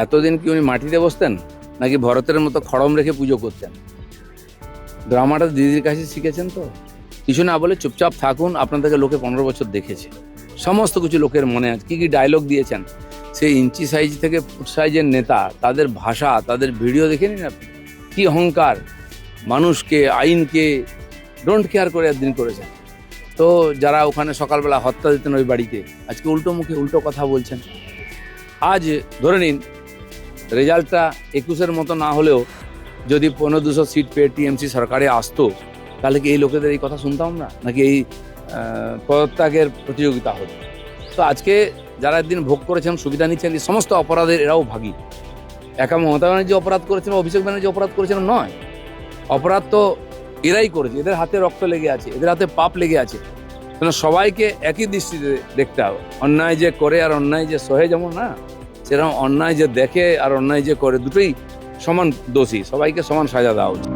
এতদিন কি উনি মাটিতে বসতেন নাকি ভরতের মতো খড়ম রেখে পুজো করতেন? ড্রামাটা দিদির কাছে শিখেছেন তো। কিছু না বলে চুপচাপ থাকুন, আপনাদেরকে লোকে 15 বছর দেখেছে, সমস্ত কিছু লোকের মনে আছে। কী ডায়লগ দিয়েছেন, সেই ইঞ্চি সাইজ থেকে ফুট সাইজের নেতা, তাদের ভাষা, তাদের ভিডিও দেখে নিন আপনি। কী অহংকার, মানুষকে, আইনকে ডোন্ট কেয়ার করে একদিন করেছেন। তো যারা ওখানে সকালবেলা হত্যা দিতেন ওই বাড়িতে, আজকে উল্টো মুখে উল্টো কথা বলছেন। আজ ধরে নিন রেজাল্টটা 21-এর মতো না হলেও যদি 1500 সিট পেয়ে টিএমসি সরকারে আসতো, তাহলে কি এই লোকেদের এই কথা শুনতাম না, নাকি এই পদত্যাগের প্রতিযোগিতা হতো? তো আজকে যারা একদিন ভোগ করেছেন, সুবিধা নিচ্ছেন, এই সমস্ত অপরাধের এরাও ভাগী। একা মমতা ব্যানার্জি অপরাধ করেছেন, অভিষেক ব্যানার্জি অপরাধ করেছেন নয়, অপরাধ তো এরাই করেছে। এদের হাতে রক্ত লেগে আছে, এদের হাতে পাপ লেগে আছে। কেন সবাইকে একই দৃষ্টিতে দেখতে হবে। অন্যায় যে করে আর অন্যায় যে সহে যেমন না, সেরকম অন্যায় যে দেখে আর অন্যায় যে করে দুটোই সমান দোষী, সবাইকে সমান সাজা দেওয়া উচিত।